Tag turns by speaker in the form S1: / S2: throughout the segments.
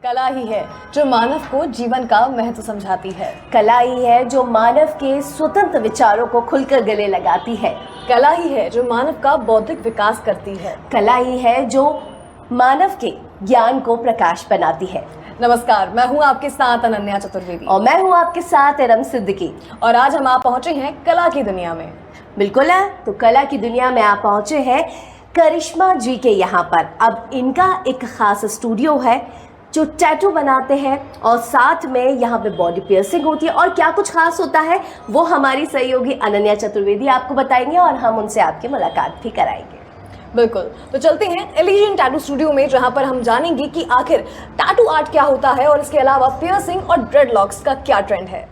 S1: कला ही है जो मानव को जीवन का महत्व समझाती है।
S2: कला ही है जो मानव के स्वतंत्र विचारों को खुलकर गले लगाती है।
S1: कला ही है जो मानव का बौद्धिक विकास करती है।
S2: कला ही है जो मानव के ज्ञान को प्रकाश बनाती है।
S1: नमस्कार, मैं हूं आपके साथ अनन्या चतुर्वेदी
S2: और मैं हूं आपके साथ एरम सिद्दीकी।
S1: और आज हम आप पहुंचे हैं कला की दुनिया में।
S2: बिल्कुल है, तो कला की दुनिया में आप पहुंचे हैं करिश्मा जी के यहाँ पर। अब इनका एक खास स्टूडियो है जो टैटू बनाते हैं और साथ में यहाँ पे बॉडी पियर्सिंग होती है। और क्या कुछ खास होता है वो हमारी सहयोगी अनन्या चतुर्वेदी आपको बताएंगे और हम उनसे आपकी मुलाकात भी कराएंगे।
S1: बिल्कुल, तो चलते हैं एलिजियन टैटू स्टूडियो में, जहां पर हम जानेंगे कि आखिर टैटू आर्ट क्या होता है और इसके अलावा पियर्सिंग और ड्रेडलॉक्स का क्या ट्रेंड है।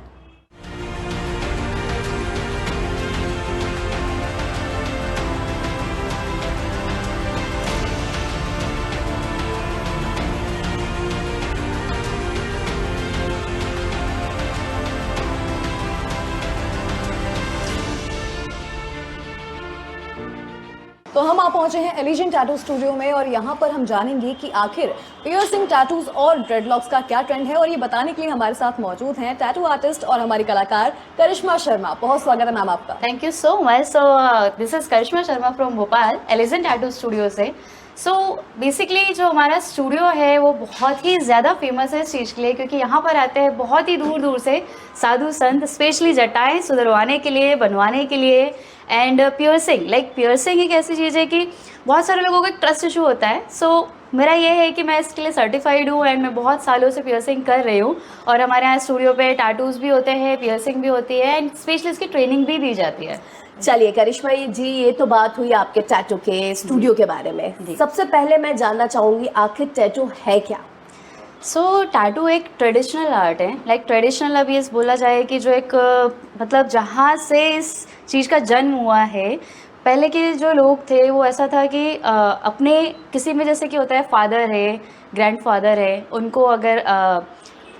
S1: तो हम आप पहुंचे हैं एलिजियन टैटू स्टूडियो में और यहाँ पर हम जानेंगे कि आखिर पियर्सिंग, टैटूज और ड्रेडलॉक्स का क्या ट्रेंड है। और ये बताने के लिए हमारे साथ मौजूद हैं टैटू आर्टिस्ट और हमारी कलाकार करिश्मा शर्मा। बहुत स्वागत है मैम आपका।
S3: Thank you so much. So this is Karishma Sharma from Bhopal, Elysian tattoo studio से। सो बेसिकली जो हमारा स्टूडियो है वो बहुत ही ज़्यादा फेमस है इस चीज़ के लिए, क्योंकि यहाँ पर आते हैं बहुत ही दूर दूर से साधु संत, स्पेशली जटाएं सुधरवाने के लिए, बनवाने के लिए। एंड पियर्सिंग, पियर्सिंग एक ऐसी चीज़ है कि बहुत सारे लोगों को एक ट्रस्ट इशू होता है। सो मेरा ये है कि मैं इसके लिए सर्टिफाइड हूँ एंड मैं बहुत सालों से पियर्सिंग कर रही हूँ। और हमारे यहाँ स्टूडियो पे टैटूज़ भी होते हैं, पियर्सिंग भी होती है एंड स्पेशली इसकी ट्रेनिंग भी दी जाती है।
S2: चलिए करिश्मा जी, ये तो बात हुई आपके टैटू के स्टूडियो के बारे में। सबसे पहले मैं जानना चाहूँगी आखिर टैटू है क्या?
S3: सो टैटू एक ट्रेडिशनल आर्ट है। ट्रेडिशनल अभी इस बोला जाए कि जो एक मतलब जहाँ से इस चीज़ का जन्म हुआ है, पहले के जो लोग थे वो ऐसा था कि अपने किसी में जैसे कि होता है फादर है, ग्रैंडफादर है, उनको अगर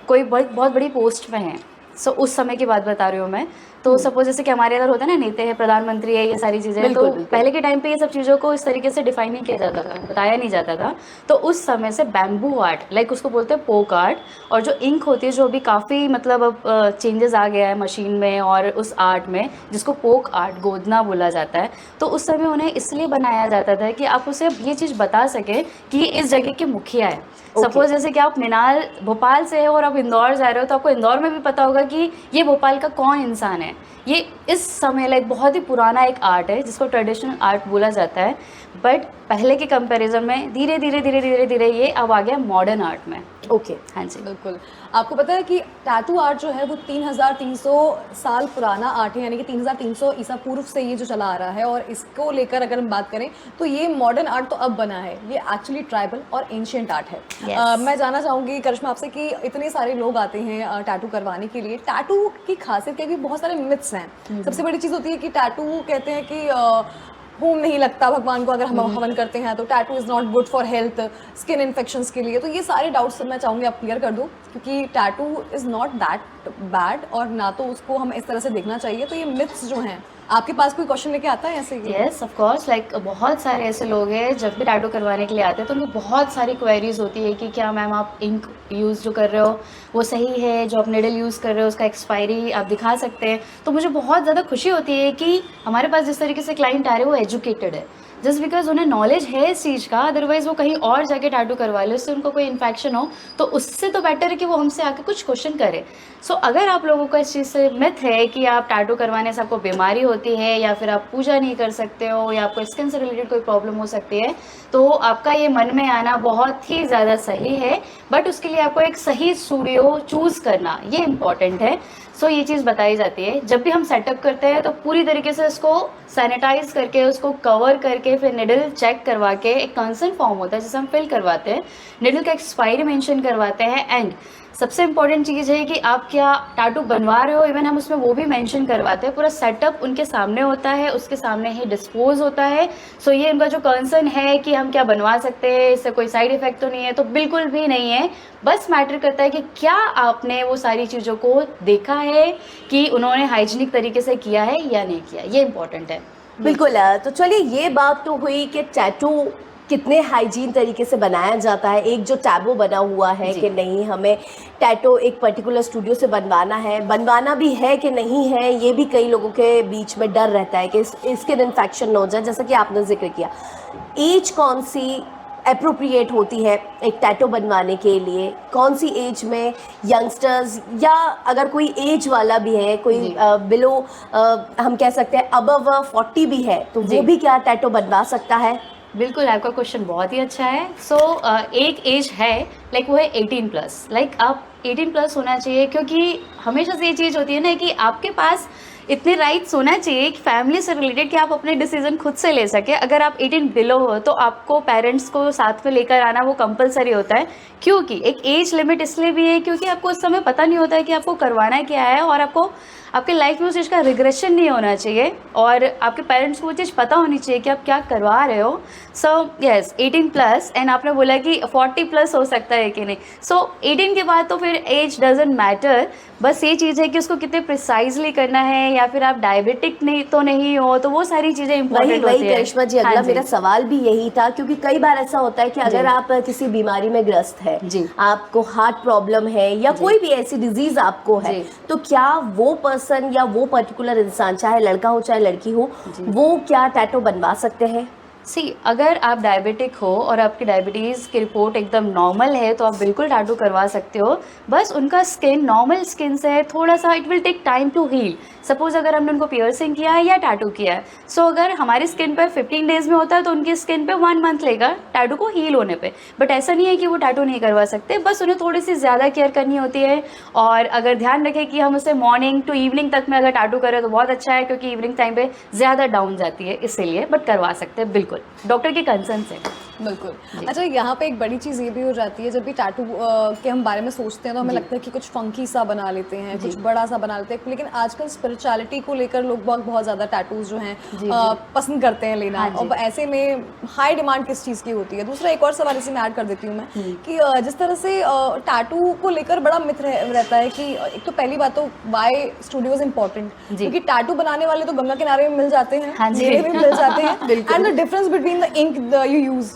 S3: कोई बहुत बड़ी पोस्ट में है, सो उस समय की बात बता रही हूँ मैं। तो सपोज जैसे कि हमारे इधर होता है ना, नेता है, प्रधानमंत्री है, ये सारी चीज़ें। तो पहले के टाइम पे ये सब चीज़ों को इस तरीके से डिफाइन नहीं किया जाता था, बताया नहीं जाता था। तो उस समय से बैम्बू आर्ट, उसको बोलते हैं पोक आर्ट, और जो इंक होती है, जो अभी काफ़ी मतलब अब चेंजेस आ गया है मशीन में और उस आर्ट में, जिसको पोक आर्ट, गोदना बोला जाता है। तो उस समय उन्हें इसलिए बनाया जाता था कि आप उसे ये चीज़ बता सके कि ये इस जगह के मुखिया है। सपोज जैसे कि आप मिनाल भोपाल से हो और आप इंदौर जा रहे हो, तो आपको इंदौर में भी पता होगा कि ये भोपाल का कौन इंसान है। ये इस समय बहुत ही पुराना एक आर्ट है जिसको ट्रेडिशनल आर्ट बोला जाता है। बट पहले के कंपैरिजन में धीरे धीरे ये अब आ गया मॉडर्न आर्ट में।
S2: ओके,
S3: हाँ जी,
S1: बिल्कुल। आपको पता है कि टैटू आर्ट जो है वो 3300 साल पुराना आर्ट है, यानी कि 3300 ईसा पूर्व से ये जो चला आ रहा है। और इसको लेकर अगर हम बात करें तो ये मॉडर्न आर्ट तो अब बना है, ये एक्चुअली ट्राइबल और एंशिएंट आर्ट है।
S3: Yes.
S1: मैं जानना चाहूँगी करिश्मा आपसे कि इतने सारे लोग आते हैं टैटू करवाने के लिए, टैटू की खासियत के भी बहुत सारे मिथ्स हैं। सबसे बड़ी चीज़ होती है कि टैटू कहते हैं कि होम नहीं लगता भगवान को अगर हम हवन करते हैं, तो tattoo is not good for health, skin infections के लिए। तो ये सारे डाउट्स मैं चाहूँगी आप क्लियर कर दो, क्योंकि tattoo is not that bad और ना तो उसको हम इस तरह से देखना चाहिए। तो ये मिथ्स जो हैं, आपके पास कोई क्वेश्चन लेके आता है ऐसे?
S3: यस ऑफ कोर्स, बहुत सारे ऐसे लोग हैं जब भी टैटू करवाने के लिए आते हैं तो उनको बहुत सारी क्वेरीज होती है कि क्या मैम आप इंक यूज़ जो कर रहे हो वो सही है, जो आप निडल यूज़ कर रहे हो उसका एक्सपायरी आप दिखा सकते हैं। तो मुझे बहुत ज़्यादा खुशी होती है कि हमारे पास जिस तरीके से क्लाइंट आ रहे हैं वो एजुकेटेड है, जस्ट बिकॉज उन्हें नॉलेज है इस चीज़ का। अदरवाइज़ वो कहीं और जाके टैटू करवा ले, उससे उनको कोई इन्फेक्शन हो, तो उससे तो बेटर है कि वो हमसे आके कुछ क्वेश्चन करे। सो अगर आप लोगों का इस चीज़ से मिथ है कि आप टैटू करवाने से आपको बीमारी होती है या फिर आप पूजा नहीं कर सकते हो या आपको स्किन से रिलेटेड कोई प्रॉब्लम हो सकती है, तो आपका ये मन में आना बहुत ही ज़्यादा सही है। बट उसके लिए आपको एक सही स्टूडियो चूज़ करना ये इम्पॉर्टेंट है। सो ये चीज़ बताई जाती है जब भी हम सेटअप करते हैं, तो पूरी तरीके से इसको सैनिटाइज करके, उसको कवर करके, फिर निडल चेक करवा के एक कंसर्न फॉर्म होता है जिसे हम फिल करवाते हैं, निडल का एक्सपायरी मेंशन करवाते हैं। एंड सबसे इम्पॉर्टेंट चीज़ है कि आप क्या टैटू बनवा रहे हो, इवन हम उसमें वो भी मेंशन करवाते हैं। पूरा सेटअप उनके सामने होता है, उसके सामने ही डिस्पोज होता है। सो ये उनका जो कंसर्न है कि हम क्या बनवा सकते हैं, इससे कोई साइड इफेक्ट तो नहीं है, तो बिल्कुल भी नहीं है। बस मैटर करता है कि क्या आपने वो सारी चीज़ों को देखा है कि उन्होंने हाइजीनिक तरीके से किया है या नहीं किया, ये इंपॉर्टेंट है।
S2: बिल्कुल। तो चलिए, ये बात तो हुई कि टैटू कितने हाइजीन तरीके से बनाया जाता है, एक जो टैबू बना हुआ है कि नहीं हमें टैटू एक पर्टिकुलर स्टूडियो से बनवाना है, बनवाना भी है कि नहीं है, ये भी कई लोगों के बीच में डर रहता है कि स्किन इन्फेक्शन न हो जाए। जैसा कि आपने जिक्र किया, एज कौन सी अप्रोप्रिएट होती है एक टैटू बनवाने के लिए, कौन सी एज में यंगस्टर्स या अगर कोई एज वाला भी है, कोई बिलो हम कह सकते हैं अबव 40 भी है, तो वो भी क्या टैटू बनवा सकता है?
S3: बिल्कुल, आपका क्वेश्चन बहुत ही अच्छा है। सो एक एज है, लाइक वो है 18+। लाइक आप 18+ होना चाहिए, क्योंकि हमेशा से ये चीज़ होती है ना कि आपके पास इतने राइट्स होना चाहिए कि फैमिली से रिलेटेड कि आप अपने डिसीजन खुद से ले सके। अगर आप 18 बिलो हो तो आपको पेरेंट्स को साथ में लेकर आना वो कंपलसरी होता है, क्योंकि एक एज लिमिट इसलिए भी है क्योंकि आपको उस समय पता नहीं होता है कि आपको करवाना क्या है, और आपको आपके लाइफ में उस चीज़ का रिग्रेशन नहीं होना चाहिए, और आपके पेरेंट्स को वो चीज़ पता होनी चाहिए कि आप क्या करवा रहे हो। So yes, 18+। एंड आपने बोला कि 40+ हो सकता है कि नहीं। सो 18 के बाद तो फिर एज डजेंट मैटर, बस ये चीज़ है कि उसको कितने प्रिसाइजली करना है, या फिर आप डायबिटिक नहीं हो, तो वो सारी चीज़ें इंपॉर्टेंट होती है।
S2: करिश्मा जी, अगला मेरा सवाल भी यही था, क्योंकि कई बार ऐसा होता है कि अगर आप किसी बीमारी में ग्रस्त है, आपको हार्ट प्रॉब्लम है या कोई भी ऐसी डिजीज आपको है, तो क्या वो पर्सन या वो पर्टिकुलर इंसान, चाहे लड़का हो चाहे लड़की हो, वो क्या टैटू बनवा सकते हैं?
S3: अगर आप डायबिटिक हो और आपकी डायबिटीज़ की रिपोर्ट एकदम नॉर्मल है तो आप बिल्कुल टैटू करवा सकते हो। बस उनका स्किन नॉर्मल स्किन से है, थोड़ा सा it will take time to heal. Suppose अगर हमने उनको पियर्सिंग किया है या टैटू किया है, सो अगर हमारी स्किन पे 15 डेज़ में होता है तो उनकी स्किन पे 1 मंथ लेगा टैटू को हील होने पे। बट ऐसा नहीं है कि वो टैटू नहीं करवा सकते, बस उन्हें थोड़ी सी ज़्यादा केयर करनी होती है। और अगर ध्यान रखें कि हम उसे मॉर्निंग टू इवनिंग तक में अगर टैटू करें तो बहुत अच्छा है, क्योंकि इवनिंग टाइम पे ज़्यादा डाउन जाती है, इसीलिए। बट करवा सकते हैं बिल्कुल, डॉक्टर के कंसर्न से।
S1: बिल्कुल। अच्छा, यहाँ पे एक बड़ी चीज़ ये भी हो जाती है, जब भी टैटू के हम बारे में सोचते हैं तो हमें लगता है कि कुछ फंकी सा बना लेते हैं, कुछ बड़ा सा बना लेते हैं, लेकिन आजकल स्पिरिचुअलिटी को लेकर लोग बहुत ज़्यादा टैटूज जो हैं पसंद करते हैं लेना। और ऐसे में हाई डिमांड किस चीज़ की होती है? दूसरा एक और सवाल इसी में ऐड कर देती हूँ मैं कि जिस तरह से टैटू को लेकर बड़ा मिथ रहता है कि एक तो पहली बात तो वाई स्टूडियोज इंपॉर्टेंट, क्योंकि टैटू बनाने वाले तो गंगा किनारे में मिल जाते हैं, मेले में मिल जाते हैं, and the difference between the ink you use.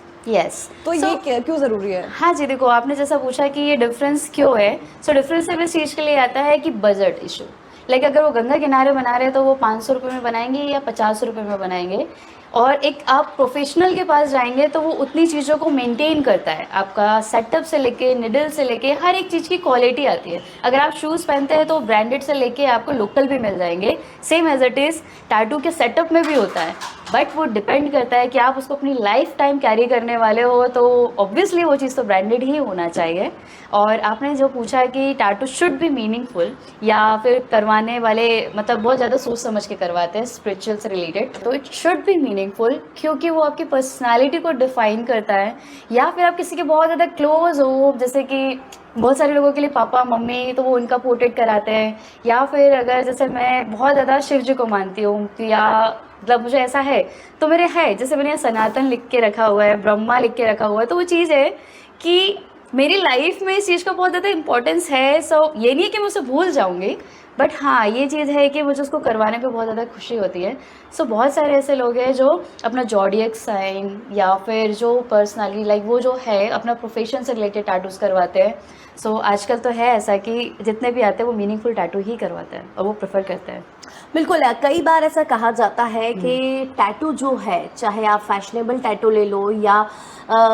S1: तो ये क्यों ज़रूरी है?
S3: हाँ जी, देखो आपने जैसा पूछा कि ये डिफरेंस क्यों है, सो डिफरेंस सिर्फ इस चीज़ के लिए आता है कि बजट इशू। लाइक अगर वो गंगा किनारे बना रहे हैं तो वो 500 रुपये में बनाएंगे या 50 रुपये में बनाएंगे, और एक आप प्रोफेशनल के पास जाएंगे तो वो उतनी चीज़ों को मेंटेन करता है, आपका सेटअप से लेके निडल से लेके हर एक चीज़ की क्वालिटी आती है। अगर आप शूज़ पहनते हैं तो ब्रांडेड से लेके आपको लोकल भी मिल जाएंगे, same as it is tattoo के सेटअप में भी होता है। बट वो डिपेंड करता है कि आप उसको अपनी लाइफ टाइम कैरी करने वाले हो, तो ऑब्वियसली वो चीज़ तो ब्रांडेड ही होना चाहिए। और आपने जो पूछा कि टैटू शुड बी मीनिंगफुल, या फिर करवाने वाले मतलब बहुत ज़्यादा सोच समझ के करवाते हैं स्पिरिचुअल से रिलेटेड, तो इट शुड बी मीनिंगफुल, क्योंकि वो आपकी पर्सनालिटी को डिफाइन करता है। या फिर आप किसी के बहुत ज़्यादा क्लोज हो, जैसे कि बहुत सारे लोगों के लिए पापा मम्मी, तो वो उनका पोर्ट्रेट कराते हैं। या फिर अगर जैसे मैं बहुत ज़्यादा शिव जी को मानती हूँ, या मतलब मुझे ऐसा है तो मेरे है, जैसे मैंने सनातन लिख के रखा हुआ है, ब्रह्मा लिख के रखा हुआ है, तो वो चीज़ है कि मेरी लाइफ में इस चीज़ का बहुत ज़्यादा इंपॉर्टेंस है। सो ये नहीं है कि मैं उसे भूल जाऊँगी, बट हाँ ये चीज़ है कि मुझे उसको करवाने पे बहुत ज़्यादा खुशी होती है। सो बहुत सारे ऐसे लोग हैं जो अपना ज़ोडिएक साइन या फिर जो पर्सनली लाइक वो जो है अपना प्रोफेशन से रिलेटेड टैटूज करवाते हैं। सो आजकल तो है ऐसा कि जितने भी आते हैं वो मीनिंगफुल टैटू ही करवाते हैं और वो प्रेफर करते हैं।
S2: बिल्कुल, कई बार ऐसा कहा जाता है कि टैटू जो है, चाहे आप फैशनेबल टैटू ले लो या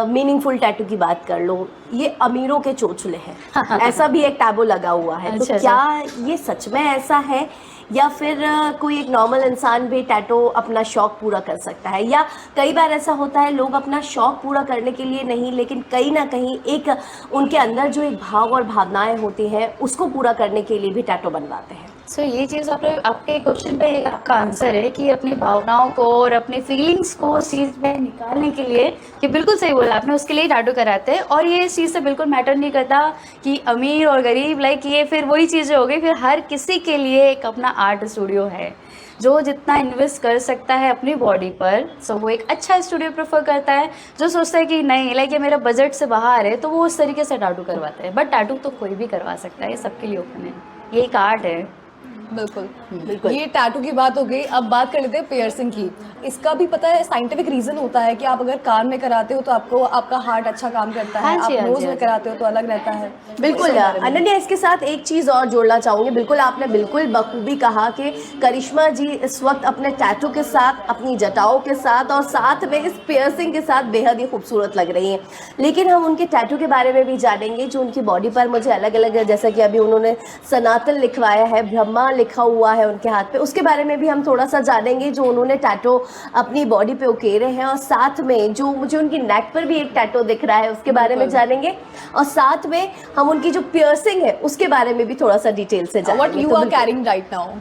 S2: मीनिंगफुल टैटू की बात कर लो, ये अमीरों के चोचले हैं। ऐसा भी एक टैबू लगा हुआ है। तो क्या ये सच में ऐसा है, या फिर कोई एक नॉर्मल इंसान भी टैटू अपना शौक पूरा कर सकता है? या कई बार ऐसा होता है लोग अपना शौक पूरा करने के लिए नहीं, लेकिन कहीं ना कहीं एक उनके अंदर जो एक भाव और भावनाएं होती हैं उसको पूरा करने के लिए भी टैटू बनवाते हैं।
S3: सो ये चीज़ आपके क्वेश्चन पे आपका आंसर है कि अपनी भावनाओं को और अपनी फीलिंग्स को उस चीज़ में निकालने के लिए, कि बिल्कुल सही बोला आपने, उसके लिए टैटू कराते हैं। और ये इस चीज़ से बिल्कुल मैटर नहीं करता कि अमीर और गरीब, लाइक ये फिर वही चीज़ें हो गई। फिर हर किसी के लिए एक अपना आर्ट स्टूडियो है, जो जितना इन्वेस्ट कर सकता है अपनी बॉडी पर, सो वो एक अच्छा स्टूडियो प्रेफर करता है। जो सोचता है कि नहीं लाइक ये मेरा बजट से बाहर है, तो वो उस तरीके से टैटू करवाता है। बट टैटू तो कोई भी करवा सकता है, ये सबके लिए ओपन है, ये एक आर्ट है।
S1: बिल्कुल। ये टैटू की बात हो गई, अब बात कर लेते हैं पियर्सिंग की। इसका भी पता है साइंटिफिक रीजन होता है कि आप अगर कान में कराते हो तो आपको आपका हार्ट अच्छा काम करता है,
S3: हाँ जी,
S1: आप
S3: हाँ
S1: नोज
S3: जी,
S1: में
S3: हाँ जी।
S1: कराते हो तो अलग रहता है।
S2: बिल्कुल
S1: इसके बारे में।
S2: अनन्या, इसके साथ एक चीज़ और जोड़ना चाहूँगी। बिल्कुल आपने बिल्कुल बखूबी कहा कि करिश्मा जी इस वक्त अपने टैटू के साथ, अपनी जटाओं के साथ और साथ में इस पियर्सिंग के साथ बेहद ही खूबसूरत लग रही हैं। लेकिन हम उनके टैटू के बारे में भी जानेंगे जो उनकी बॉडी पर मुझे अलग अलग, जैसा कि अभी उन्होंने सनातन लिखवाया है, ब्रह्मा लिखा हुआ है उनके हाथ पे, उसके बारे में भी हम थोड़ा सा जानेंगे जो उन्होंने टैटू अपनी बॉडी पे उकेरे हैं। और साथ में जो मुझे उनकी नेक पर भी एक टैटू दिख रहा है उसके बारे में जानेंगे। और साथ में हम उनकी जो पियर्सिंग है उसके बारे में भी थोड़ा सा डिटेल से जानेंगे।
S1: What you are carrying right now?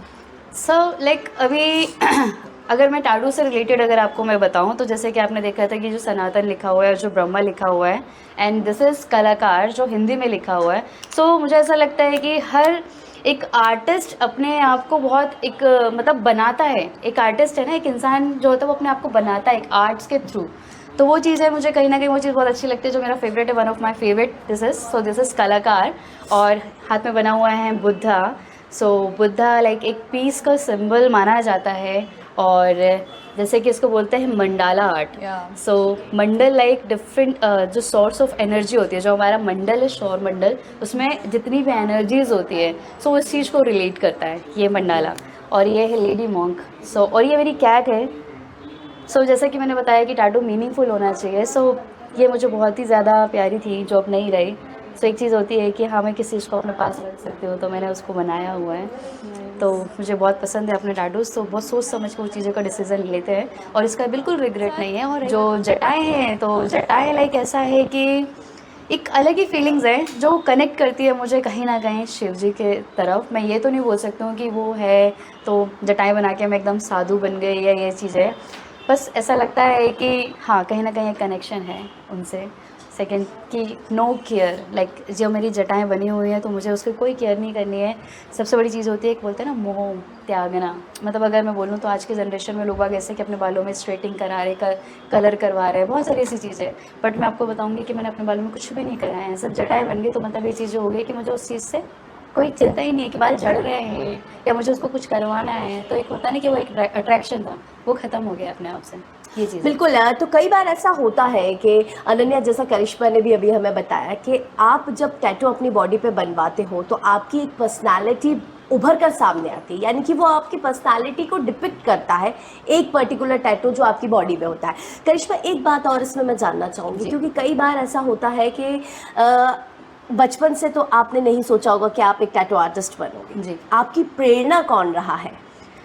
S3: So like अभी अगर मैं टैटू से रिलेटेड अगर आपको मैं बताऊं तो जैसे कि आपने देखा था कि जो सनातन लिखा हुआ है और जो ब्रह्मा लिखा हुआ है, एंड दिस इज़ कलाकार जो हिंदी में लिखा हुआ है। सो मुझे ऐसा लगता है कि हर एक आर्टिस्ट अपने आप को बहुत एक मतलब बनाता है। एक आर्टिस्ट है ना, एक इंसान जो होता है वो अपने आप को बनाता है एक आर्ट्स के थ्रू। तो वो चीज़ है, मुझे कहीं ना कहीं वो चीज़ बहुत अच्छी लगती है। जो मेरा फेवरेट है, one of my favourite this is कलाकार। और हाथ में बना हुआ है बुद्धा। सो बुद्धा लाइक एक पीस का सिंबल माना जाता है। और जैसे कि इसको बोलते हैं मंडाला आर्ट।
S1: Yeah.
S3: सो मंडल लाइक डिफरेंट जो सोर्स ऑफ एनर्जी होती है, जो हमारा मंडल है, सौर मंडल, उसमें जितनी भी एनर्जीज होती है, सो उस चीज़ को रिलेट करता है ये मंडाला। और ये है लेडी मॉन्क। सो और ये मेरी कैट है। सो जैसा कि मैंने बताया कि टैटू मीनिंगफुल होना चाहिए। सो ये मुझे बहुत ही ज़्यादा प्यारी थी जो अब नहीं रही। सो एक चीज़ होती है कि हाँ, मैं किसी चीज़ को अपने पास रख सकती हूँ, तो मैंने उसको बनाया हुआ है। तो मुझे बहुत पसंद है अपने टैटूज। तो बहुत सोच समझ के वो चीज़ों का डिसीजन लेते हैं और इसका बिल्कुल रिग्रेट नहीं है। और जो जटाएँ हैं, तो जटाएँ लाइक ऐसा है कि एक अलग ही फीलिंग्स है जो कनेक्ट करती है मुझे कहीं ना कहीं शिव जी के तरफ। मैं ये तो नहीं बोल सकती हूँ कि वो है तो जटाएँ बना के मैं एकदम साधु बन गई या ये चीज़ है। बस ऐसा लगता है कि हाँ, कहीं ना कहीं एक कनेक्शन है उनसे। सेकंड कि नो केयर, लाइक जो मेरी जटाएं बनी हुई हैं तो मुझे उसकी कोई केयर नहीं करनी है। सबसे बड़ी चीज़ होती है, एक बोलते हैं ना मोह त्यागना। मतलब अगर मैं बोलूँ तो आज के जनरेशन में लोग आगे ऐसे कि अपने बालों में स्ट्रेटिंग करा रहे, कलर करवा रहे हैं, बहुत सारी ऐसी चीज़ें। बट मैं आपको बताऊँगी कि मैंने अपने बालों में कुछ भी नहीं कराया है, सब जटाएँ बन गई। तो मतलब ये चीज़ हो गई कि मुझे उस चीज़ से कोई चिंता ही नहीं है कि बाल झड़ रहे हैं या मुझे उसको कुछ करवाना है। तो एक होता नहीं कि वो एक अट्रैक्शन था, वो ख़त्म हो गया अपने आप से, ये चीज़।
S2: बिल्कुल। तो कई बार ऐसा होता है कि अनन्या, जैसा करिश्मा ने भी अभी हमें बताया कि आप जब टैटू अपनी बॉडी पे बनवाते हो तो आपकी एक पर्सनालिटी उभर कर सामने आती है, यानी कि वो आपकी पर्सनालिटी को डिपिक्ट करता है एक पर्टिकुलर टैटू जो आपकी बॉडी में होता है। करिश्मा, एक बात और इसमें मैं जानना चाहूँगी, क्योंकि कई बार ऐसा होता है कि बचपन से तो आपने नहीं सोचा होगा कि आप एक टैटू आर्टिस्ट बनोगे
S3: जी।
S2: आपकी प्रेरणा कौन रहा है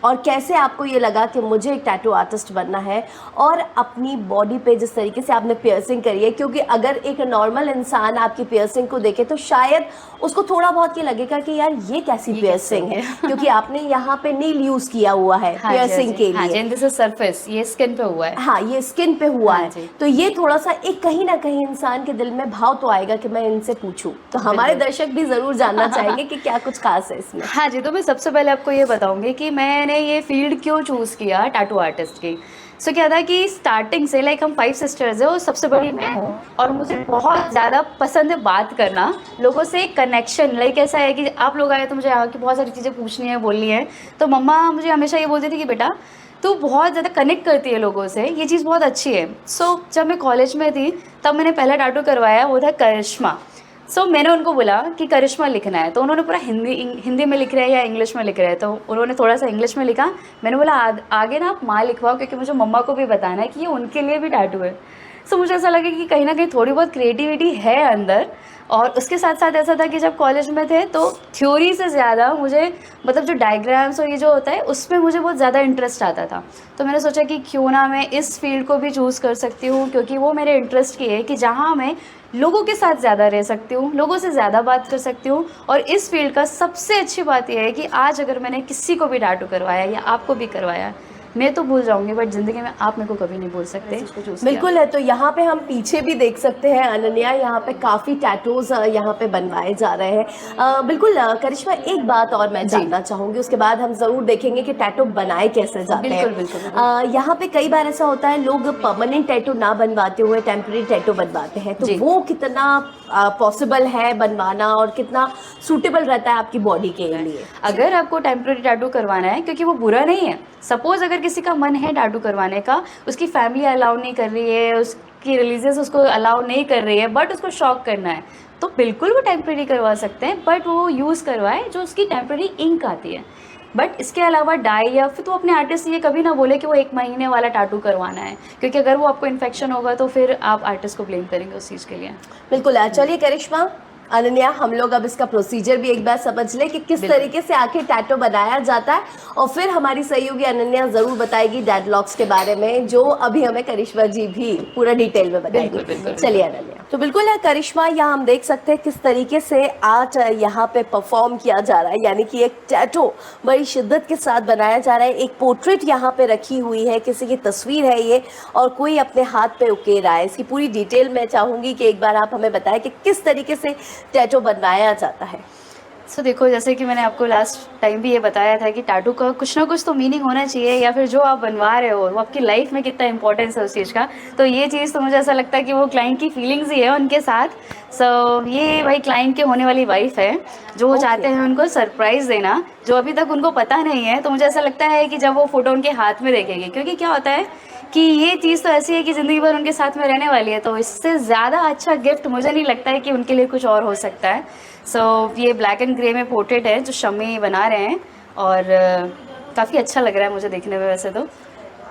S2: और कैसे आपको ये लगा कि मुझे एक टैटू आर्टिस्ट बनना है? और अपनी बॉडी पे जिस तरीके से आपने पियर्सिंग करी है, क्योंकि अगर एक नॉर्मल इंसान आपकी पियर्सिंग को देखे तो शायद उसको थोड़ा बहुत ये लगेगा कि यार ये कैसी पियर्सिंग है, क्योंकि आपने यहाँ पे नील यूज किया हुआ है पियर्सिंग के लिए।
S3: दिस इज सरफेस, ये स्किन पे हुआ है।
S2: हाँ, ये स्किन पे हुआ
S3: हाँ
S2: है।
S3: जी।
S2: तो ये थोड़ा सा एक कहीं ना कहीं इंसान के दिल में भाव तो आएगा कि मैं इनसे पूछूं। तो हमारे दर्शक भी जरूर जानना चाहेंगे कि क्या कुछ खास है इसमें।
S3: हाँ जी, तो मैं सबसे पहले आपको ये बताऊंगी कि मैंने ये फील्ड क्यों चूज़ किया टैटू आर्टिस्ट की। सो क्या था कि स्टार्टिंग से लाइक हम 5 सिस्टर्स हैं और सबसे बड़ी मैं हूँ, और मुझे बहुत ज़्यादा पसंद है बात करना, लोगों से कनेक्शन। लाइक ऐसा है कि आप लोग आए तो मुझे यहाँ की बहुत सारी चीज़ें पूछनी है, बोलनी है। तो मम्मा मुझे हमेशा ये बोलती थी कि बेटा तू बहुत ज़्यादा कनेक्ट करती है लोगों से, ये चीज़ बहुत अच्छी है। सो जब मैं कॉलेज में थी तब मैंने पहला टैटू करवाया, वो था करिश्मा। सो मैंने उनको बोला कि करिश्मा लिखना है, तो उन्होंने पूरा हिंदी में लिख रहे हैं या इंग्लिश में लिख रहे हैं, तो उन्होंने थोड़ा सा इंग्लिश में लिखा। मैंने बोला आगे ना आप माँ लिखवाओ, क्योंकि मुझे मम्मा को भी बताना है कि ये उनके लिए भी टैटू है। सो मुझे ऐसा लगा कि कहीं ना कहीं थोड़ी बहुत क्रिएटिविटी है अंदर। और उसके साथ साथ ऐसा था कि जब कॉलेज में थे तो थ्योरी से ज़्यादा मुझे मतलब जो डायग्राम्स और ये जो होता है उसमें मुझे बहुत ज़्यादा इंटरेस्ट आता था। तो मैंने सोचा कि क्यों ना मैं इस फील्ड को भी चूज़ कर सकती हूँ, क्योंकि वो मेरे इंटरेस्ट की है कि जहाँ मैं लोगों के साथ ज़्यादा रह सकती हूँ, लोगों से ज़्यादा बात कर सकती हूँ। और इस फील्ड का सबसे अच्छी बात यह है कि आज अगर मैंने किसी को भी टैटू करवाया या आपको भी करवाया, मैं तो भूल जाऊंगी, बट ज़िंदगी में आप मेरे को कभी नहीं भूल सकते।
S2: बिल्कुल है। तो यहाँ पे हम पीछे भी देख सकते हैं अनन्या, यहाँ पे काफ़ी टैटूज यहाँ पे बनवाए जा रहे हैं। बिल्कुल करिश्मा, एक बात और मैं जानना चाहूँगी, उसके बाद हम ज़रूर देखेंगे कि टैटू बनाए कैसे जाते हैं।
S3: बिल्कुल।
S2: यहाँ पे कई बार ऐसा होता है लोग परमानेंट टैटू ना बनवाते हुए टेम्परेरी टैटू बनवाते हैं, तो वो कितना पॉसिबल है बनवाना और कितना सूटेबल रहता है आपकी बॉडी के लिए?
S3: अगर आपको टेम्परेरी टैटू करवाना है, क्योंकि वो बुरा नहीं है, सपोज अगर किसी का मन है टैटू करवाने का, उसकी फैमिली अलाउ नहीं कर रही है, उसकी रिलीजियस उसको अलाउ नहीं कर रही है, बट उसको शौक करना है, तो बिल्कुल वो टेम्परेरी करवा सकते हैं, बट वो यूज़ करवाए जो उसकी टेम्परेरी इंक आती है। बट इसके अलावा डाई या फिर तो अपने आर्टिस्ट ये कभी ना बोले कि वो 1 महीने वाला टैटू करवाना है, क्योंकि अगर वो आपको इन्फेक्शन होगा तो फिर आप आर्टिस्ट को ब्लेम करेंगे उस चीज़ के लिए।
S2: बिल्कुल। चलिए करिश्मा, अनन्या, हम लोग अब इसका प्रोसीजर भी एक बार समझ लें कि किस तरीके से आखिर टैटू बनाया जाता है, और फिर हमारी सहयोगी अनन्या ज़रूर बताएगी डेडलॉक्स के बारे में, जो अभी हमें करिश्मा जी भी पूरा डिटेल में बताएगी। चलिए अनन्या। तो बिल्कुल है करिश्मा, यहाँ हम देख सकते हैं किस तरीके से आर्ट यहाँ पे परफॉर्म किया जा रहा है, यानी कि एक टैटू बड़ी शिद्दत के साथ बनाया जा रहा है। एक पोर्ट्रेट यहाँ पे रखी हुई है, किसी की तस्वीर है ये, और कोई अपने हाथ पे उकेर रहा है। इसकी पूरी डिटेल मैं चाहूँगी कि एक बार आप हमें बताएं कि किस तरीके से टैटू बनवाया जाता है।
S3: सो देखो, जैसे कि मैंने आपको लास्ट टाइम भी ये बताया था कि टैटू का कुछ ना कुछ तो मीनिंग होना चाहिए, या फिर जो आप बनवा रहे हो वो आपकी लाइफ में कितना इंपॉर्टेंस है उस चीज़ का। तो ये चीज़ तो मुझे ऐसा लगता है कि वो क्लाइंट की फीलिंग्स ही है उनके साथ। सो ये भाई क्लाइंट के होने वाली वाइफ है, जो वो चाहते हैं उनको सरप्राइज़ देना, जो अभी तक उनको पता नहीं है। तो मुझे ऐसा लगता है कि जब वो फ़ोटो उनके हाथ में देखेंगे, क्योंकि क्या होता है कि ये चीज़ तो ऐसी है कि ज़िंदगी भर उनके साथ में रहने वाली है, तो इससे ज़्यादा अच्छा गिफ्ट मुझे नहीं लगता है कि उनके लिए कुछ और हो सकता है। सो ये ब्लैक एंड ग्रे में पोर्ट्रेट है जो शम्मी बना रहे हैं, और काफ़ी अच्छा लग रहा है मुझे देखने में। वैसे तो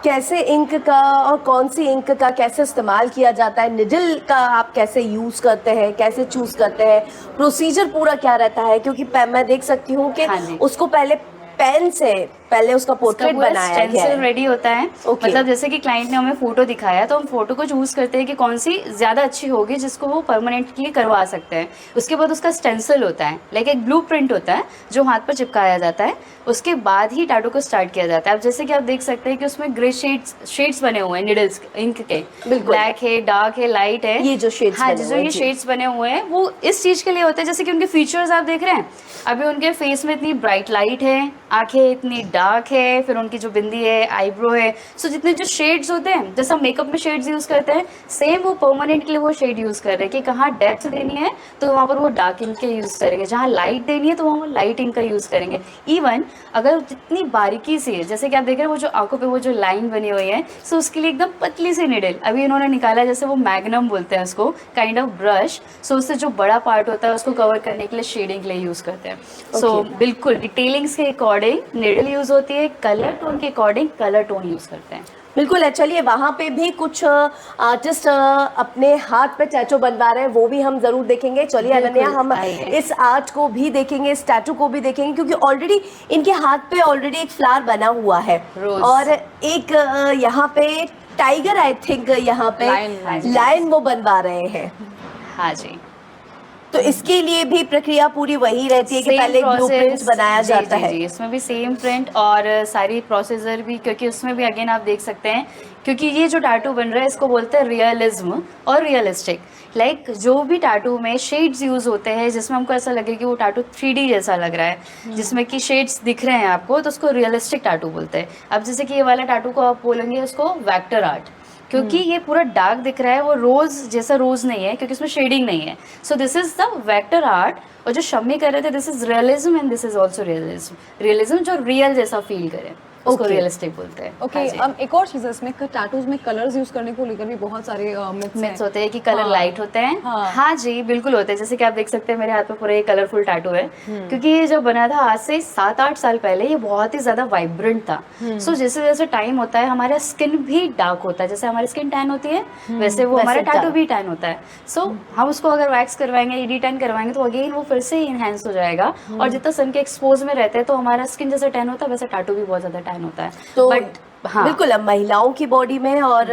S2: कैसे इंक का और कौन सी इंक का कैसे इस्तेमाल किया जाता है, निडल का आप कैसे यूज़ करते हैं, कैसे चूज़ करते हैं, प्रोसीजर पूरा क्या रहता है? क्योंकि मैं देख सकती हूँ कि उसको पहले पेन से पहले उसका पोर्ट्रेट बनाया गया है,
S3: रेडी होता है। मतलब जैसे कि क्लाइंट ने हमें फोटो दिखाया, तो हम फोटो को चूज करते हैं कि कौन सी ज़्यादा अच्छी होगी जिसको वो परमानेंटली करवा सकते हैं। उसके बाद उसका स्टेंसिल होता है, लाइक एक ब्लूप्रिंट होता है जो हाथ पर चिपकाया जाता है। उसके बाद ही टैटू को स्टार्ट किया जाता है। अब जैसे कि आप देख सकते हैं कि उसमें ग्रे शेड्स बने हुए हैं निडल्स इंक के, ब्लैक है, डार्क है, लाइट है।
S2: ये जो शेड्स,
S3: हाँ, जो ये शेड्स बने हुए हैं वो इस चीज़ के लिए होते हैं, जैसे कि उनके फीचर्स आप देख रहे हैं। अभी उनके फेस में इतनी ब्राइट लाइट है, आंखें इतनी डार्क है, फिर उनकी जो बिंदी है, आईब्रो है। सो जितने जो शेड्स होते हैं, जैसे हम मेकअप में शेड्स यूज़ करते हैं, सेम वो परमानेंट के लिए वो शेड यूज़ कर रहे हैं कि कहाँ डेप्थ देनी है तो वहाँ पर वो डार्क इंक के यूज़ करेंगे, जहाँ लाइट देनी है तो वहाँ वो लाइट इंक का यूज़ करेंगे। इवन अगर जितनी बारीकी से है, जैसे कि आप देख रहे हैं वो जो आंखों पे वो जो लाइन बनी हुई है, सो उसके लिए एकदम पतली सी निडल अभी इन्होंने निकाला है, जैसे वो मैग्नम बोलते हैं उसको, काइंड ऑफ ब्रश। सो उससे जो बड़ा पार्ट होता है उसको कवर करने के लिए शेडिंग के लिए यूज़ करते हैं। सो बिल्कुल डिटेलिंग्स के अकॉर्डिंग निडल यूज़ होती है, कलर टोन के अकॉर्डिंग कलर टोन यूज़ करते हैं।
S2: बिल्कुल है। चलिए वहाँ पे भी कुछ आर्टिस्ट अपने हाथ पे टैटू बनवा रहे हैं, वो भी हम जरूर देखेंगे। चलिए अनन्या, हम इस आर्ट को भी देखेंगे, इस टैटू को भी देखेंगे, क्योंकि ऑलरेडी इनके हाथ पे ऑलरेडी एक फ्लावर बना हुआ है, और एक यहाँ पे टाइगर, आई थिंक यहाँ पे लायन वो बनवा रहे हैं।
S3: हाँ जी।
S2: तो इसके लिए भी प्रक्रिया पूरी वही रहती है कि पहले ब्लूप्रिंट बनाया जाता है?
S3: जी, इसमें भी सेम प्रिंट और सारी प्रोसीजर भी, क्योंकि उसमें भी अगेन आप देख सकते हैं, क्योंकि ये जो टैटू बन रहा है इसको बोलते हैं रियलिज्म और रियलिस्टिक। लाइक जो भी टैटू में शेड्स यूज़ होते हैं जिसमें हमको ऐसा लगे कि वो टैटू 3D जैसा लग रहा है, जिसमें कि शेड्स दिख रहे हैं आपको, तो उसको रियलिस्टिक टैटू बोलते हैं। अब जैसे कि ये वाला टैटू को आप बोलेंगे उसको वेक्टर आर्ट, क्योंकि ये पूरा डार्क दिख रहा है, वो रोज जैसा रोज नहीं है क्योंकि इसमें शेडिंग नहीं है। सो this is the vector art. और जो शम्मी कर रहे थे, this is realism and this is also realism. Realism जो रियल जैसा फील करे उसको रियलिस्टिक बोलते हैं।
S1: ओके, अब एक और चीज़ है इसमें, टैटूज में कलर्स यूज करने को लेकर भी बहुत सारे मिथ्स
S3: होते हैं कि कलर लाइट होते हैं। हाँ जी, बिल्कुल होते हैं। जैसे कि आप देख सकते हैं मेरे हाथ में पूरा ये कलरफुल टैटू है, क्योंकि ये जब बना था आज से 7-8 साल पहले, ये बहुत ही ज्यादा वाइब्रेंट था। सो जैसे जैसे टाइम होता है हमारा स्किन भी डार्क होता है, जैसे हमारी स्किन टैन होती है वैसे वो हमारा टैटू भी टैन होता है। सो हम उसको अगर वैक्स करवाएंगे, ईडी टैन करवाएंगे, तो अगेन वो फिर से इनहेंस हो जाएगा। और जितना सन के एक्सपोज में रहते हैं तो हमारा स्किन जैसे टैन होता है वैसे टैटू भी बहुत ज्यादा टैन होता है।
S2: तो हाँ, बिल्कुल। अब महिलाओं की बॉडी में और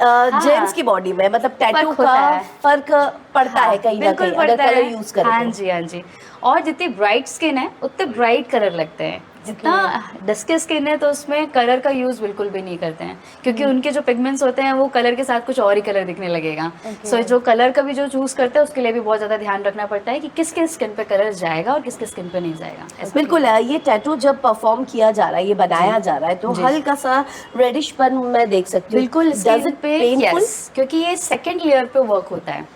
S2: जेंट्स की बॉडी में मतलब टैटू का फर्क पड़ता है कहीं ना कहीं अगर कलर यूज करें।
S3: हाँ जी, हाँ जी। और जितनी ब्राइट स्किन है उतने ब्राइट कलर लगते हैं, जितना डस्की स्किन है तो उसमें कलर का यूज बिल्कुल भी नहीं करते हैं, क्योंकि उनके जो पिगमेंट्स होते हैं वो कलर के साथ कुछ और ही कलर दिखने लगेगा। सो जो कलर का भी जो चूज करते हैं उसके लिए भी बहुत ज्यादा ध्यान रखना पड़ता है कि किसके स्किन पे कलर जाएगा और किसके स्किन पे नहीं जाएगा।
S2: बिल्कुल, ये टैटू जब परफॉर्म किया जा रहा है, ये बनाया जा रहा है, तो हल्का सा रेडिशपन मैं देख सकती हूँ।
S3: बिल्कुल
S2: Does
S3: स्किन
S2: it
S3: पे
S2: painful?
S3: yes, क्योंकि ये सेकंड लेयर पे वर्क होता है।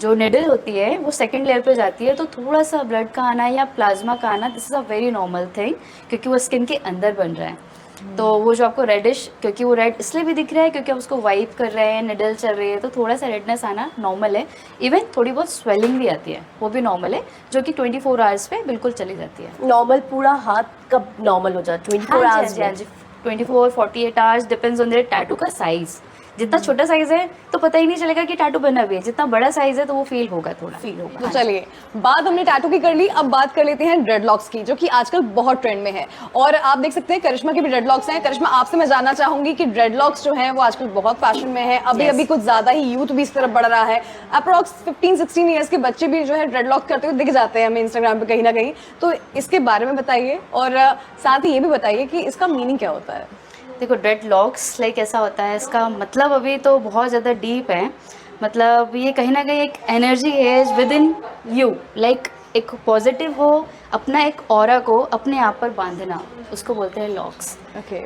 S3: जो निडल होती है वो सेकंड लेयर पे जाती है, तो थोड़ा सा ब्लड का आना या प्लाज्मा का आना, this is a very normal thing, क्योंकि वो स्किन के अंदर बन रहा है। तो वो जो आपको रेडिश, क्योंकि वो रेड इसलिए भी दिख रहा है क्योंकि आप उसको वाइप कर रहे हैं, निडल चल रही है, तो थोड़ा सा रेडनेस आना नॉर्मल है। इवन थोड़ी बहुत स्वेलिंग भी आती है, वो भी नॉर्मल है, जो कि 24 आवर्स पे बिल्कुल चली जाती है।
S2: नॉर्मल पूरा हाथ कब नॉर्मल हो जाए? 24 आवर्स में?
S3: 24 48 hours, depends on their tattoo का साइज। जितना छोटा साइज है तो पता ही नहीं चलेगा कि टैटू बना भी है, जितना बड़ा साइज है तो वो फील होगा, थोड़ा फील होगा।
S1: तो चलिए, बात हमने टैटू की कर ली, अब बात कर लेते हैं ड्रेडलॉक्स की, जो कि आजकल बहुत ट्रेंड में है। और आप देख सकते हैं करिश्मा के भी ड्रेडलॉक्स हैं। करिश्मा, आपसे मैं जानना चाहूंगी कि ड्रेडलॉक्स जो हैं वो आजकल बहुत फैशन में है, अभी कुछ ज्यादा ही यूथ भी इस तरफ बढ़ रहा है। अप्रॉक्स 15-16 ईयर्स के बच्चे भी जो है ड्रेडलॉक करते हुए दिख जाते हैं हमें इंस्टाग्राम पे कहीं ना कहीं। तो इसके बारे में बताइए, और साथ ही ये भी बताइए कि इसका मीनिंग क्या होता है।
S3: देखो, ड्रेड लॉक्स लाइक ऐसा होता है, इसका मतलब अभी तो बहुत ज़्यादा डीप है। मतलब ये कहीं ना कहीं एक एनर्जी है विद इन यू, लाइक एक पॉजिटिव हो, अपना एक ऑरा को अपने आप पर बांधना, उसको बोलते हैं लॉक्स।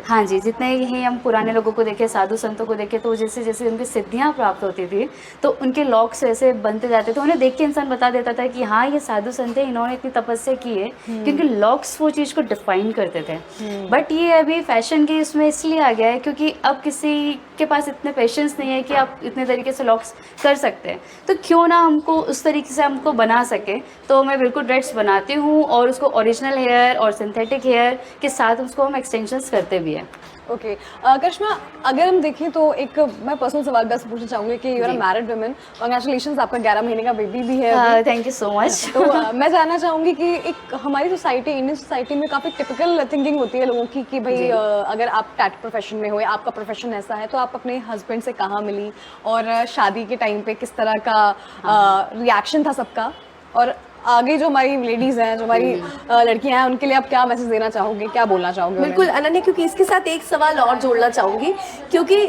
S3: हाँ जी, जितने ही हम पुराने लोगों को देखें, साधु संतों को देखें, तो जैसे जैसे उनकी सिद्धियाँ प्राप्त होती थी तो उनके लॉक्स ऐसे बनते जाते थे। उन्हें देख के इंसान बता देता था कि हाँ, ये साधु संत है, इन्होंने इतनी तपस्या की है, क्योंकि लॉक्स वो चीज़ को डिफाइन करते थे। बट ये अभी फैशन के इसमें इसलिए आ गया है क्योंकि अब किसी के पास इतने पेशेंस नहीं है कि आप इतने तरीके से लॉक्स कर सकते हैं, तो क्यों ना हमको उस तरीके से हमको बना सके। तो मैं बिल्कुल ड्रेड्स बनाती हूँ और उसको ओरिजिनल हेयर और सिंथेटिक हेयर के साथ उसको हम एक्सटेंशंस करते भी हैं।
S1: ओके, करिश्मा, अगर हम देखें तो एक मैं पर्सनल सवाल बस पूछना चाहूँगी कि you are married women, congratulations, आपका 11 महीने का बेबी भी है।
S3: Thank you so much.
S1: तो मैं जानना चाहूँगी कि एक हमारी सोसाइटी, इंडियन सोसाइटी में काफ़ी टिपिकल थिंकिंग होती है लोगों की कि भाई अगर आप टैटू प्रोफेशन में हो या आपका प्रोफेशन ऐसा है तो आप अपने हस्बैंड से कहाँ मिली, और शादी के टाइम पे किस तरह का रिएक्शन था सबका, और आगे जो हमारी लेडीज हैं, जो हमारी लड़कियां हैं, उनके लिए आप क्या मैसेज देना चाहोगे, क्या बोलना चाहोगे?
S2: बिल्कुल अनन्या, क्योंकि इसके साथ एक सवाल और जोड़ना चाहूंगी, क्योंकि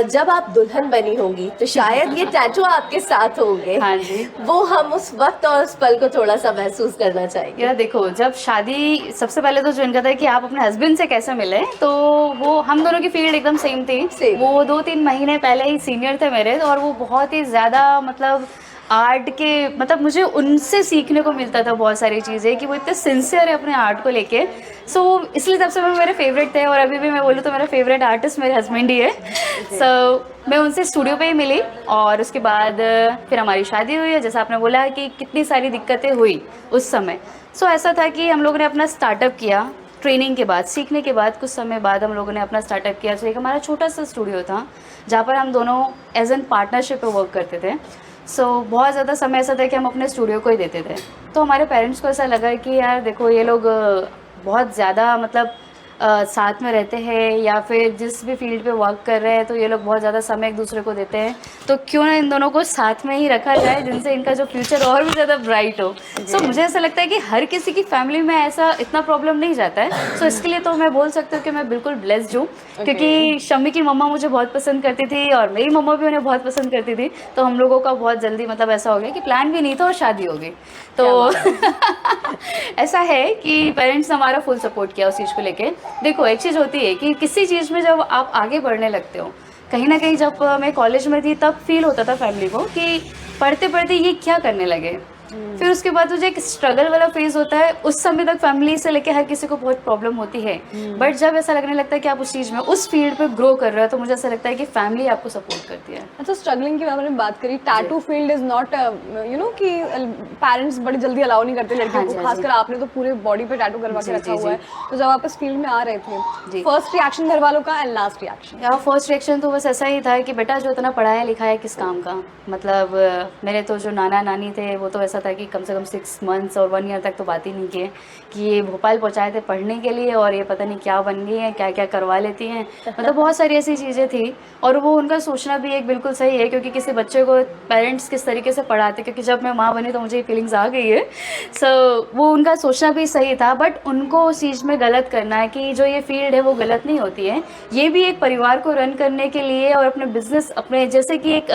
S2: जब आप दुल्हन बनी होंगी तो शायद ये टैटू आपके साथ होंगे।
S3: हाँ जी,
S2: वो हम उस वक्त और उस पल को थोड़ा सा महसूस करना चाहेंगे।
S3: यार देखो, जब शादी, सबसे पहले तो जो इनका था कि आप अपने हस्बैंड से कैसे मिले, तो वो हम दोनों की फील्ड एकदम सेम थी। वो 2-3 महीने पहले ही सीनियर थे मेरे, और वो बहुत ही ज़्यादा मतलब आर्ट के, मतलब मुझे उनसे सीखने को मिलता था बहुत सारी चीज़ें, कि वो इतने सिंसियर है अपने आर्ट को लेके। सो इसलिए तब से वो मेरे फेवरेट थे, और अभी भी मैं बोलूँ तो मेरा फेवरेट आर्टिस्ट मेरे हस्बैंड ही है। सो मैं उनसे स्टूडियो पे ही मिली, और उसके बाद फिर हमारी शादी हुई है। जैसा आपने बोला कि कितनी सारी दिक्कतें हुई उस समय। सो ऐसा था कि हम लोगों ने अपना स्टार्टअप किया, ट्रेनिंग के बाद, सीखने के बाद कुछ समय बाद हम लोगों ने अपना स्टार्टअप किया। तो एक हमारा छोटा सा स्टूडियो था जहाँ पर हम दोनों एज एन पार्टनरशिप पे वर्क करते थे। सो बहुत ज़्यादा समय ऐसा था कि हम अपने स्टूडियो को ही देते थे। तो हमारे पेरेंट्स को ऐसा लगा कि यार देखो, ये लोग बहुत ज़्यादा मतलब साथ में रहते हैं या फिर जिस भी फील्ड पे वर्क कर रहे हैं, तो ये लोग बहुत ज़्यादा समय एक दूसरे को देते हैं, तो क्यों ना इन दोनों को साथ में ही रखा जाए, जिनसे इनका जो फ्यूचर और भी ज़्यादा ब्राइट हो। सो मुझे ऐसा लगता है कि हर किसी की फैमिली में ऐसा इतना प्रॉब्लम नहीं जाता है। सो इसके लिए तो मैं बोल सकती हूँ कि मैं बिल्कुल ब्लेस्ड हूँ, क्योंकि शम्मी की मम्मा मुझे बहुत पसंद करती थी और मेरी मम्मा भी उन्हें बहुत पसंद करती थी। तो हम लोगों का बहुत जल्दी मतलब ऐसा हो गया कि प्लान भी नहीं था और शादी हो गई। तो ऐसा है कि पेरेंट्स ने हमारा फुल सपोर्ट किया उस चीज़ को लेके। देखो, एक चीज़ होती है कि किसी चीज़ में जब आप आगे बढ़ने लगते हो, कहीं ना कहीं जब मैं कॉलेज में थी तब फील होता था फैमिली को कि पढ़ते पढ़ते ये क्या करने लगे। फिर उसके बाद जो एक स्ट्रगल वाला फेज होता है, उस समय तक फैमिली से लेके हर किसी को बहुत प्रॉब्लम होती है। बट जब ऐसा लगने लगता है कि आप उस चीज़ में, उस फील्ड पे ग्रो कर रहे हो, तो मुझे ऐसा लगता है कि फैमिली आपको सपोर्ट करती है।
S1: अच्छा, स्ट्रगलिंग की आपने बात करी, tattoo field is not you know कि पेरेंट्स बड़ी जल्दी अलाउ नहीं करते लड़कियों को, खासकर आपने तो पूरे बॉडी पे टैटू करवा के रखा हुआ है। तो जब आप इस फील्ड में आ रहे थे, फर्स्ट रिएक्शन घर वालों का एंड लास्ट रिएक्शन?
S3: यार फर्स्ट रिएक्शन तो बस ऐसा ही था कि बेटा जो इतना पढ़ाया लिखा है किस काम का। मतलब मेरे तो जो नाना नानी थे वो तो ऐसा था कि कम से कम 6 मंथ्स और 1 ईयर तक तो बात ही नहीं की है कि ये भोपाल पहुँचाए थे पढ़ने के लिए और ये पता नहीं क्या बन गई हैं, क्या क्या करवा लेती हैं, मतलब बहुत सारी ऐसी चीज़ें थी। और वो उनका सोचना भी एक बिल्कुल सही है, क्योंकि किसी बच्चे को पेरेंट्स किस तरीके से पढ़ाते, क्योंकि जब मैं माँ बनी तो मुझे ये फीलिंग्स आ गई है। वो उनका सोचना भी सही था, बट उनको उस चीज़ में गलत करना है कि जो ये फील्ड है वो गलत नहीं होती है। ये भी एक परिवार को रन करने के लिए और अपने बिजनेस, अपने जैसे कि एक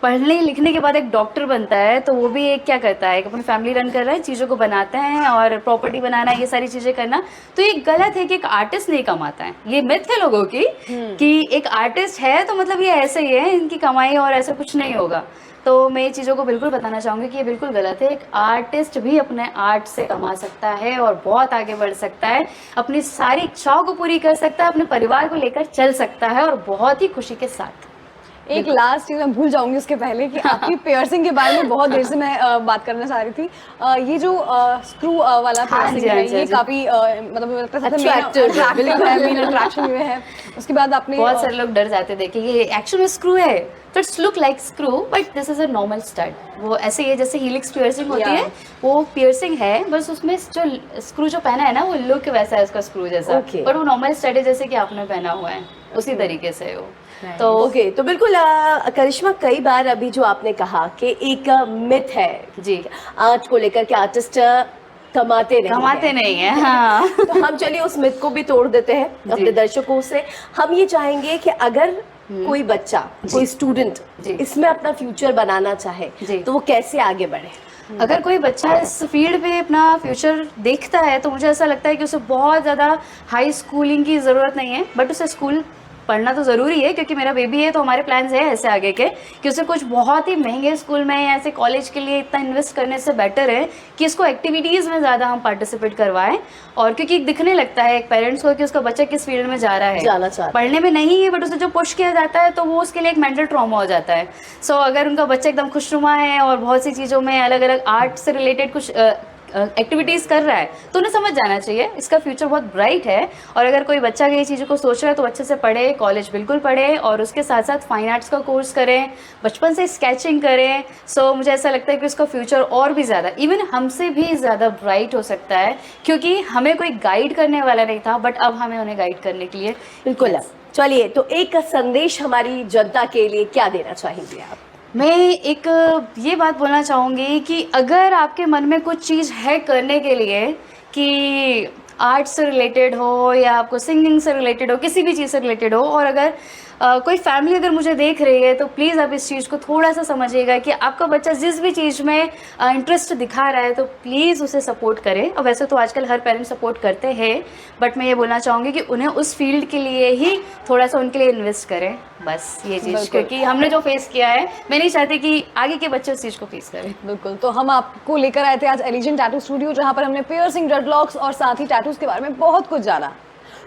S3: पढ़ने लिखने के बाद एक डॉक्टर बनता है, तो वो भी एक क्या करता है, अपनी फैमिली रन कर रहा है, चीज़ों को बनाते हैं और प्रॉपर्टी बनाना, ये सारी चीज़ें करना। तो ये गलत है कि एक आर्टिस्ट नहीं कमाता है, ये मिथ है लोगों की कि एक आर्टिस्ट है तो मतलब ये ऐसे ही है, इनकी कमाई और ऐसा कुछ नहीं होगा। तो मैं ये चीज़ों को बिल्कुल बताना चाहूँगी कि ये बिल्कुल गलत है। एक आर्टिस्ट भी अपने आर्ट से कमा सकता है और बहुत आगे बढ़ सकता है, अपनी सारी इच्छाओं को पूरी कर सकता है, अपने परिवार को लेकर चल सकता है और बहुत ही खुशी के साथ।
S1: एक लास्ट चीज़ मैं भूल जाऊंगी उसके पहले कि आपकी पियर्सिंग के बारे में बहुत देर से मैं बात करना चाह रही थी। ये जो स्क्रू वाला पियर्सिंग है, ये काफ़ी मतलब मुझे लगता है मेन अट्रैक्शन ये है। उसके बाद आपने
S3: बहुत सारे लोग डर जाते देखे ये एक्चुअल में स्क्रू है, तो it's look like screw but this is a normal stud. वो ऐसे ही है जैसे हीलिक्स पियर्सिंग होती है, वो पियर्सिंग है, बस उसमें जो स्क्रू जो पहना है ना, वो लुक वैसा है उसका स्क्रू जैसा, पर वो नॉर्मल स्टड है जैसे कि आपने पहना हुआ है, उसी तरीके से वो।
S2: तो ओके, तो बिल्कुल करिश्मा, कई बार अभी जो आपने कहा कि एक मिथ है
S3: जी
S2: आर्ट को लेकर के आर्टिस्ट कमाते नहीं है।
S3: हाँ।
S2: तो हम चलिए उस मिथ को भी तोड़ देते हैं अपने दर्शकों से। हम ये चाहेंगे कि अगर कोई बच्चा, कोई स्टूडेंट इसमें अपना फ्यूचर बनाना चाहे तो वो कैसे आगे बढ़े?
S3: अगर कोई बच्चा इस फील्ड में अपना फ्यूचर देखता है तो मुझे ऐसा लगता है कि उसे बहुत ज़्यादा हाई स्कूलिंग की ज़रूरत नहीं है, बट उसे स्कूल पढ़ना तो ज़रूरी है, क्योंकि मेरा बेबी है तो हमारे प्लान्स हैं ऐसे आगे के कि उसे कुछ बहुत ही महंगे स्कूल में या ऐसे कॉलेज के लिए इतना इन्वेस्ट करने से बेटर है कि इसको एक्टिविटीज़ में ज़्यादा हम पार्टिसिपेट करवाएं। और क्योंकि दिखने लगता है एक पेरेंट्स को कि उसका बच्चा किस फील्ड में जा रहा है,
S2: जाना चाहता है,
S3: पढ़ने में नहीं है, बट उसे जो पुश किया जाता है तो वो उसके लिए एक मेंटल ट्रॉमा हो जाता है। सो अगर उनका बच्चा एकदम खुशनुमा है और बहुत सी चीज़ों में अलग अलग आर्ट से रिलेटेड कुछ एक्टिविटीज़ कर रहा है तो उन्हें समझ जाना चाहिए इसका फ्यूचर बहुत ब्राइट है। और अगर कोई बच्चा ये चीज़ों को सोच रहा है तो अच्छे से पढ़े, कॉलेज बिल्कुल पढ़े और उसके साथ साथ फाइन आर्ट्स का कोर्स करें, बचपन से स्केचिंग करें। सो मुझे ऐसा लगता है कि उसका फ्यूचर और भी ज़्यादा, इवन हमसे भी ज़्यादा ब्राइट हो सकता है, क्योंकि हमें कोई गाइड करने वाला नहीं था, बट अब हमें उन्हें गाइड करने के लिए।
S2: बिल्कुल। चलिए, तो एक संदेश हमारी जनता के लिए क्या देना चाहेंगे आप?
S3: मैं एक ये बात बोलना चाहूँगी कि अगर आपके मन में कुछ चीज़ है करने के लिए, कि आर्ट से रिलेटेड हो या आपको सिंगिंग से रिलेटेड हो, किसी भी चीज़ से रिलेटेड हो, और अगर कोई फैमिली अगर मुझे देख रही है तो प्लीज़ आप इस चीज़ को थोड़ा सा समझिएगा कि आपका बच्चा जिस भी चीज़ में इंटरेस्ट दिखा रहा है तो प्लीज़ उसे सपोर्ट करें। और वैसे तो आजकल हर पेरेंट्स सपोर्ट करते हैं, बट मैं ये बोलना चाहूँगी कि उन्हें उस फील्ड के लिए ही थोड़ा सा उनके लिए इन्वेस्ट करें, बस ये चीज़, क्योंकि हमने जो फेस किया है मैं नहीं चाहती कि आगे के बच्चे उस चीज़ को फेस करें।
S1: बिल्कुल। तो हम आपको लेकर आए थे आज एलिजेंट टैटू स्टूडियो, जहाँ पर हमने पियर्सिंग, ड्रेडलॉक्स और साथ ही टैटूज के बारे में बहुत कुछ जाना।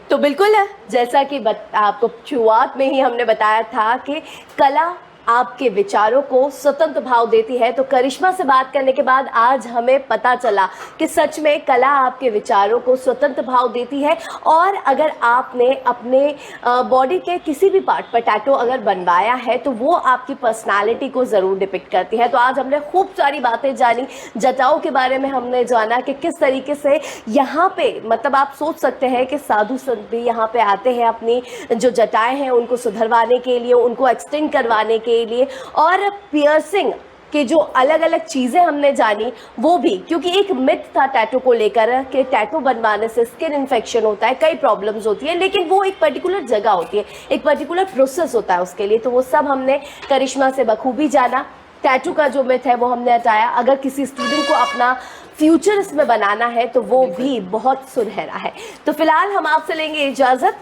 S2: तो बिल्कुल, जैसा कि आपको शुरुआत में ही हमने बताया था कि कला आपके विचारों को स्वतंत्र भाव देती है, तो करिश्मा से बात करने के बाद आज हमें पता चला कि सच में कला आपके विचारों को स्वतंत्र भाव देती है। और अगर आपने अपने बॉडी के किसी भी पार्ट पर टैटू अगर बनवाया है तो वो आपकी पर्सनालिटी को ज़रूर डिपिक्ट करती है। तो आज हमने खूब सारी बातें जानी, जटाओं के बारे में हमने जाना कि किस तरीके से यहाँ पे, मतलब आप सोच सकते हैं कि साधु संत भी यहाँ पे आते हैं अपनी जो जटाएं हैं उनको सुधरवाने के लिए, उनको एक्सटेंड करवाने के लिए। और पियर्सिंग के जो अलग अलग चीज़ें हमने जानी वो भी, क्योंकि एक मिथ था टैटू को लेकर कि टैटू बनवाने से स्किन इन्फेक्शन होता है, कई प्रॉब्लम्स होती है, लेकिन वो एक पर्टिकुलर जगह होती है, एक पर्टिकुलर प्रोसेस होता है उसके लिए। तो वो सब हमने करिश्मा से बखूबी जाना। टैटू का जो मिथ है वो हमने हटाया। अगर किसी स्टूडेंट को अपना फ्यूचर इसमें बनाना है तो वो भी बहुत सुनहरा है। तो फिलहाल हम आपसे लेंगे इजाज़त।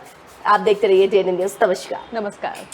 S2: आप देखते रहिए DN न्यूज़। नमस्कार।
S1: नमस्कार।